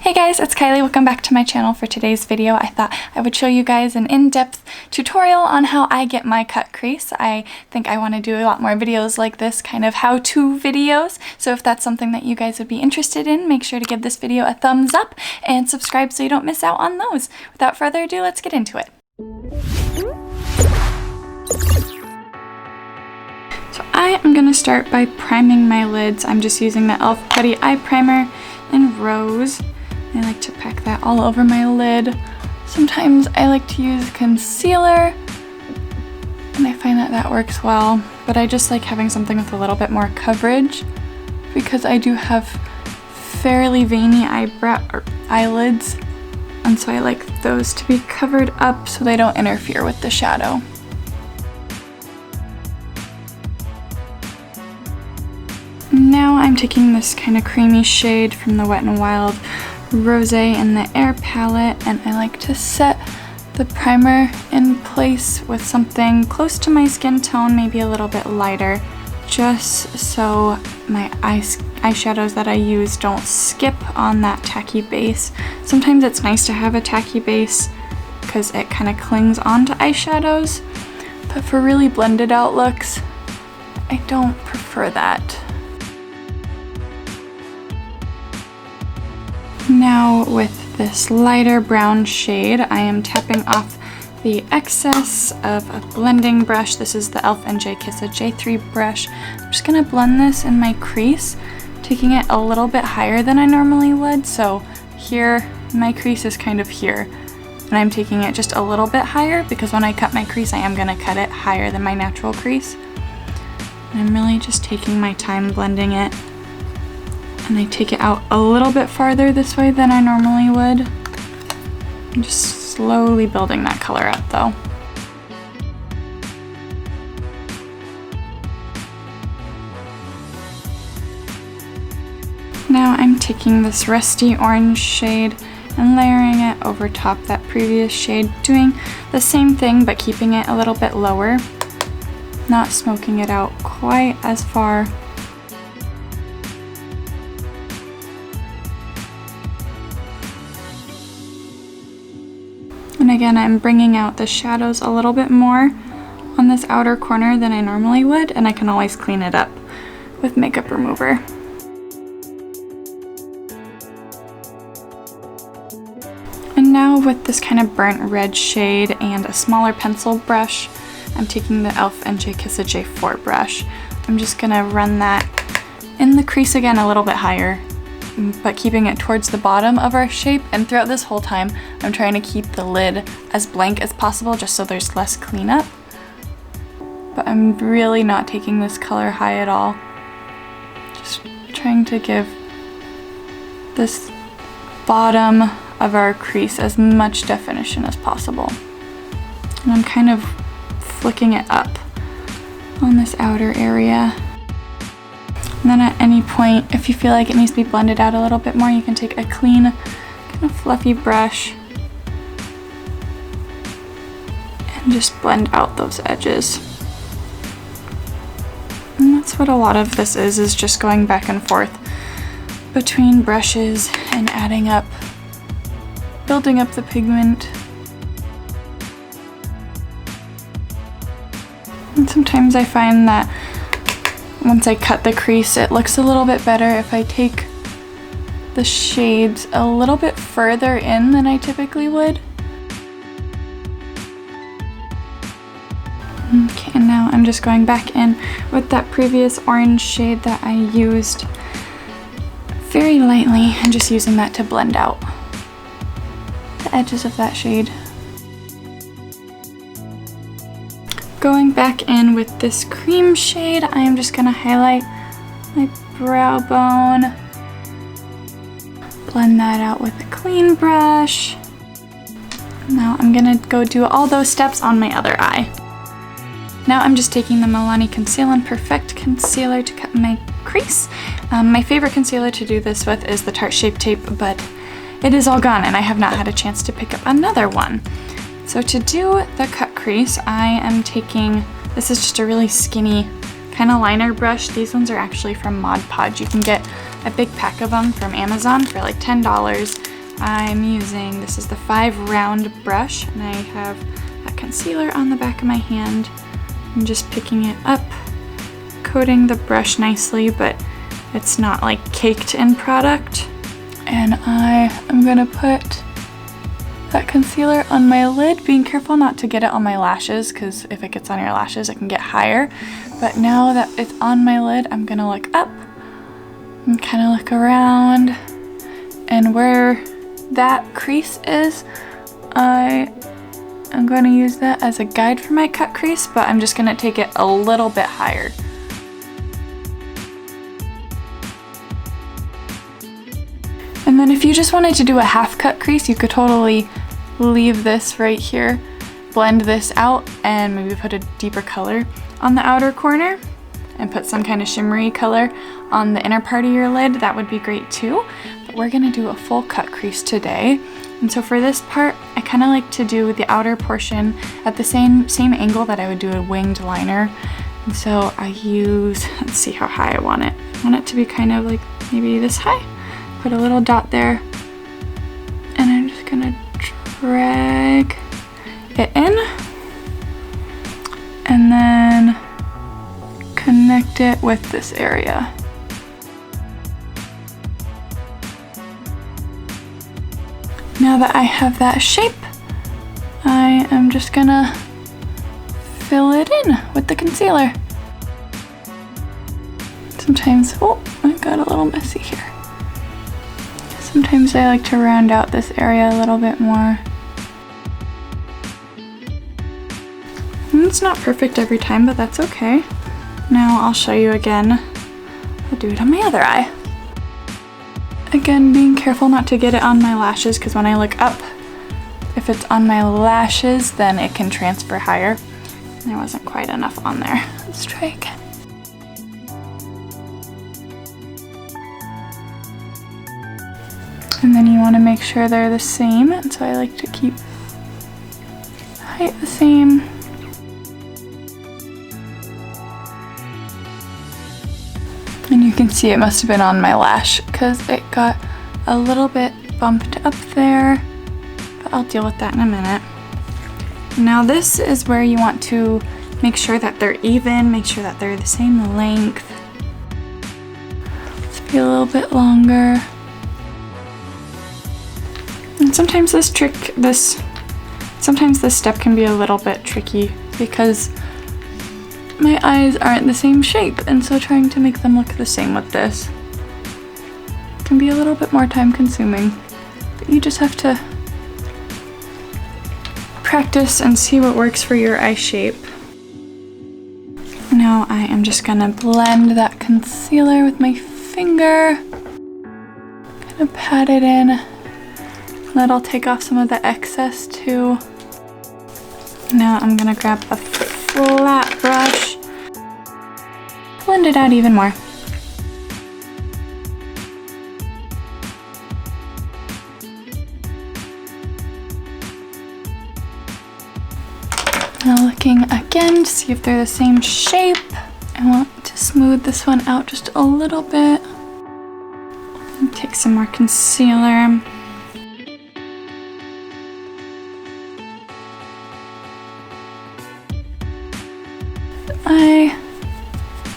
Hey guys, it's Kylie. Welcome back to my channel. For today's video, I thought I would show you guys an in-depth tutorial on how I get my cut crease. I think I want to do a lot more videos like this, kind of how-to videos. So if that's something that you guys would be interested in, make sure to give this video a thumbs up and subscribe so you don't miss out on those. Without further ado, let's get into it. So I am going to start by priming my lids. I'm just using the e.l.f. Putty Eye Primer in Rose. I like to pack that all over my lid. Sometimes I like to use concealer, and I find that that works well, but I just like having something with a little bit more coverage because I do have fairly veiny eyelids, and so I like those to be covered up so they don't interfere with the shadow. Now I'm taking this kind of creamy shade from the Wet n Wild Rosé in the Air palette, and I like to set the primer in place with something close to my skin tone, maybe a little bit lighter, just so my eyeshadows that I use don't skip on that tacky base. Sometimes it's nice to have a tacky base because it kind of clings onto eyeshadows, but for really blended out looks, I don't prefer that. Now with this lighter brown shade, I am tapping off the excess of a blending brush. This is the e.l.f. NJ Kiss a J3 brush. I'm just going to blend this in my crease, taking it a little bit higher than I normally would. So here, my crease is kind of here, and I'm taking it just a little bit higher because when I cut my crease, I am going to cut it higher than my natural crease. And I'm really just taking my time blending it. And I take it out a little bit farther this way than I normally would. I'm just slowly building that color up though. Now I'm taking this rusty orange shade and layering it over top that previous shade, doing the same thing but keeping it a little bit lower, not smoking it out quite as far. And again, I'm bringing out the shadows a little bit more on this outer corner than I normally would, and I can always clean it up with makeup remover. And now with this kind of burnt red shade and a smaller pencil brush, I'm taking the e.l.f. NJ Kiss a J4 brush. I'm just gonna run that in the crease again a little bit higher, but keeping it towards the bottom of our shape. And throughout this whole time, I'm trying to keep the lid as blank as possible just so there's less cleanup. But I'm really not taking this color high at all. Just trying to give this bottom of our crease as much definition as possible. And I'm kind of flicking it up on this outer area. And then at any point, if you feel like it needs to be blended out a little bit more, you can take a clean, kind of fluffy brush and just blend out those edges. And that's what a lot of this is just going back and forth between brushes and adding up, building up the pigment. And sometimes I find that once I cut the crease, it looks a little bit better if I take the shades a little bit further in than I typically would. Okay, and now I'm just going back in with that previous orange shade that I used very lightly and just using that to blend out the edges of that shade. Going back in with this cream shade, I am just going to highlight my brow bone, blend that out with a clean brush. Now I'm going to go do all those steps on my other eye. Now I'm just taking the Milani Conceal and Perfect Concealer to cut my crease. My favorite concealer to do this with is the Tarte Shape Tape, but it is all gone and I have not had a chance to pick up another one. So to do the cut crease, I am taking, this is just a really skinny kind of liner brush. These ones are actually from Mod Podge. You can get a big pack of them from Amazon for like $10. I'm using, this is the 5 round brush, and I have that concealer on the back of my hand. I'm just picking it up, coating the brush nicely, but it's not like caked in product. And I am gonna put that concealer on my lid, being careful not to get it on my lashes, because if it gets on your lashes, it can get higher. But now that it's on my lid, I'm gonna look up and kind of look around. And where that crease is, I am going to use that as a guide for my cut crease, but I'm just going to take it a little bit higher. And then if you just wanted to do a half cut crease, you could totally leave this right here, blend this out, and maybe put a deeper color on the outer corner and put some kind of shimmery color on the inner part of your lid. That would be great too. But we're gonna do a full cut crease today. And so for this part, I kind of like to do the outer portion at the same angle that I would do a winged liner. And so I use, let's see how high I want it. I want it to be kind of like maybe this high. Put a little dot there. And I'm just gonna drag it in. And then connect it with this area. Now that I have that shape, I am just gonna fill it in with the concealer. Sometimes, oh, I got a little messy here. Sometimes I like to round out this area a little bit more. And it's not perfect every time, but that's okay. Now I'll show you again. I'll do it on my other eye. Again, being careful not to get it on my lashes, because when I look up, if it's on my lashes, then it can transfer higher. There wasn't quite enough on there. Let's try again. And then you want to make sure they're the same, and so I like to keep height the same. And you can see it must have been on my lash because it got a little bit bumped up there, but I'll deal with that in a minute. Now this is where you want to make sure that they're even, make sure that they're the same length. Let's be a little bit longer. And sometimes this step can be a little bit tricky because my eyes aren't the same shape, and so trying to make them look the same with this can be a little bit more time consuming. But you just have to practice and see what works for your eye shape. Now I am just gonna blend that concealer with my finger. Gonna pat it in. That'll take off some of the excess too. Now I'm gonna grab a flat brush, blend it out even more. Now looking again to see if they're the same shape. I want to smooth this one out just a little bit. And take some more concealer. I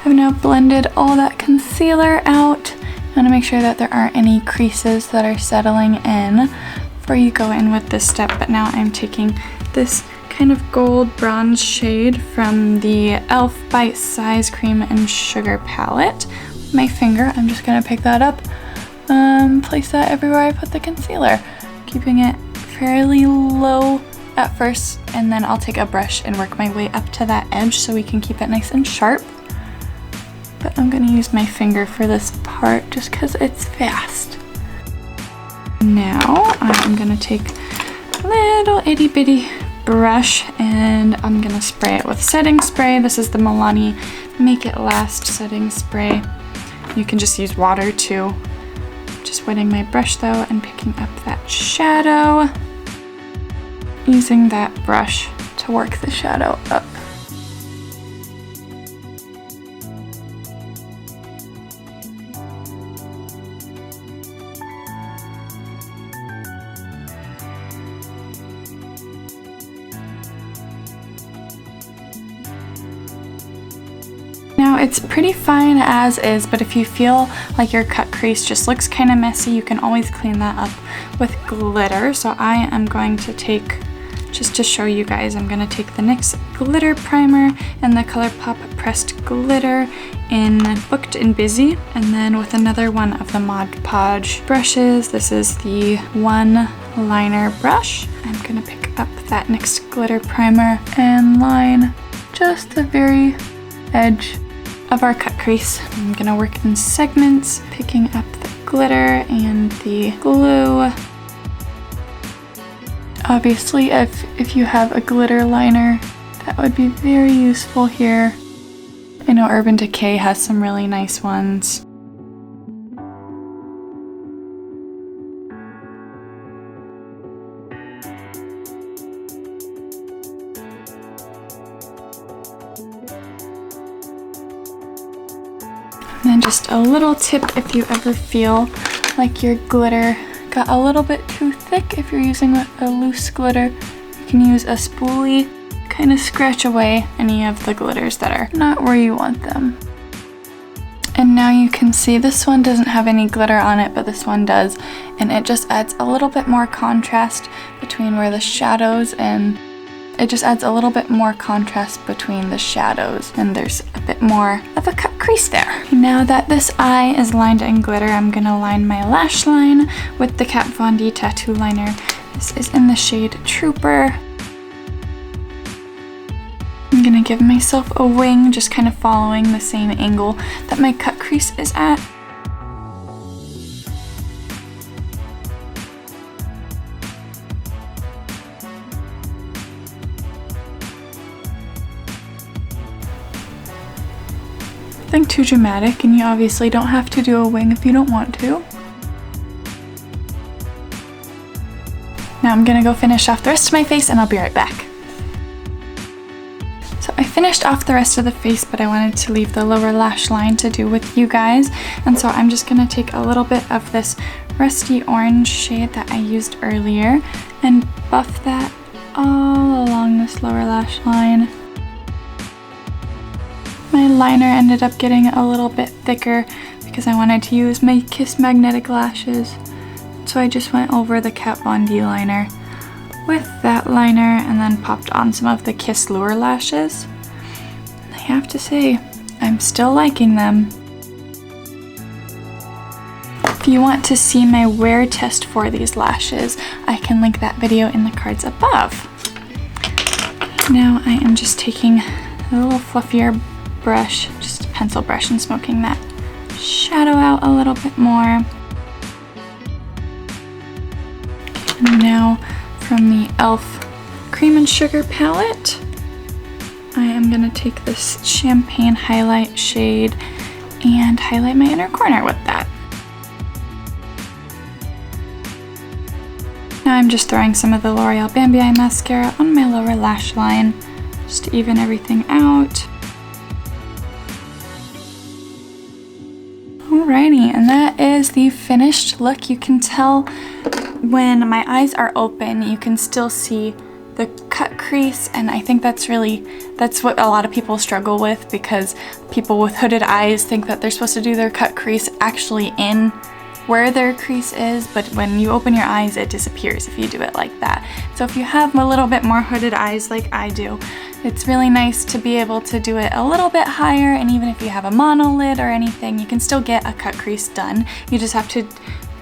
have now blended all that concealer out. I want to make sure that there aren't any creases that are settling in before you go in with this step. But now I'm taking this kind of gold bronze shade from the e.l.f. Bite Size Cream and Sugar palette. With my finger, I'm just going to pick that up, place that everywhere I put the concealer, keeping it fairly low at first, and then I'll take a brush and work my way up to that edge so we can keep it nice and sharp. But I'm gonna use my finger for this part just because it's fast. Now I'm gonna take a little itty bitty brush and I'm gonna spray it with setting spray. This is the Milani Make It Last setting spray. You can just use water too. Just wetting my brush though and picking up that shadow. Using that brush to work the shadow up. it's pretty fine as is, but if you feel like your cut crease just looks kind of messy, you can always clean that up with glitter. So I am going to take, just to show you guys, I'm going to take the NYX Glitter Primer and the Colourpop Pressed Glitter in Booked and Busy, and then with another one of the Mod Podge brushes. This is the one liner brush. I'm going to pick up that NYX Glitter Primer and line just the very edge of our cut crease. I'm going to work in segments, picking up the glitter and the glue. Obviously, if you have a glitter liner, that would be very useful here. I know Urban Decay has some really nice ones. And then just a little tip, if you ever feel like your glitter got a little bit too thick, if you're using a loose glitter, you can use a spoolie, kind of scratch away any of the glitters that are not where you want them. And now you can see this one doesn't have any glitter on it, but this one does, and it just adds a little bit more contrast between where the shadows, and it just adds a little bit more contrast between the shadows, and there's a bit more of a cut crease there. Now that this eye is lined in glitter, I'm gonna line my lash line with the Kat Von D tattoo liner. This is in the shade Trooper. I'm gonna give myself a wing, just kind of following the same angle that my cut crease is at. Nothing too dramatic, and you obviously don't have to do a wing if you don't want to. Now I'm gonna go finish off the rest of my face and I'll be right back. So I finished off the rest of the face, but I wanted to leave the lower lash line to do with you guys. And so I'm just gonna take a little bit of this rusty orange shade that I used earlier and buff that all along this lower lash line. My liner ended up getting a little bit thicker because I wanted to use my Kiss magnetic lashes. So I just went over the Kat Von D liner with that liner and then popped on some of the Kiss Lure lashes. I have to say, I'm still liking them. If you want to see my wear test for these lashes, I can link that video in the cards above. Now I am just taking a little fluffier brush, just a pencil brush, and smoking that shadow out a little bit more. And now from the e.l.f. Cream and Sugar palette, I am going to take this champagne highlight shade and highlight my inner corner with that. Now I'm just throwing some of the L'Oreal Bambi Eye Mascara on my lower lash line, just to even everything out. Alrighty, and that is the finished look. You can tell when my eyes are open, you can still see the cut crease, and I think that's what a lot of people struggle with, because people with hooded eyes think that they're supposed to do their cut crease actually in where their crease is, but when you open your eyes, it disappears if you do it like that. So if you have a little bit more hooded eyes like I do, it's really nice to be able to do it a little bit higher, and even if you have a monolid or anything, you can still get a cut crease done. You just have to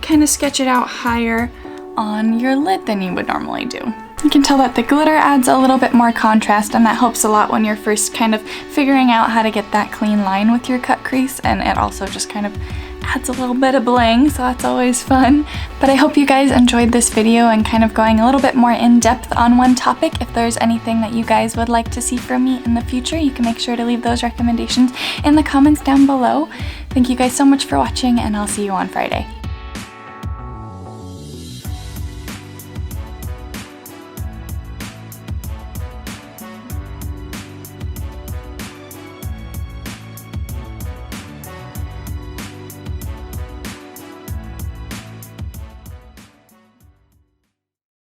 kind of sketch it out higher on your lid than you would normally do. You can tell that the glitter adds a little bit more contrast, and that helps a lot when you're first kind of figuring out how to get that clean line with your cut crease, and it also just kind of adds a little bit of bling, so that's always fun. But I hope you guys enjoyed this video and kind of going a little bit more in depth on one topic. If there's anything that you guys would like to see from me in the future, you can make sure to leave those recommendations in the comments down below. Thank you guys so much for watching, and I'll see you on Friday.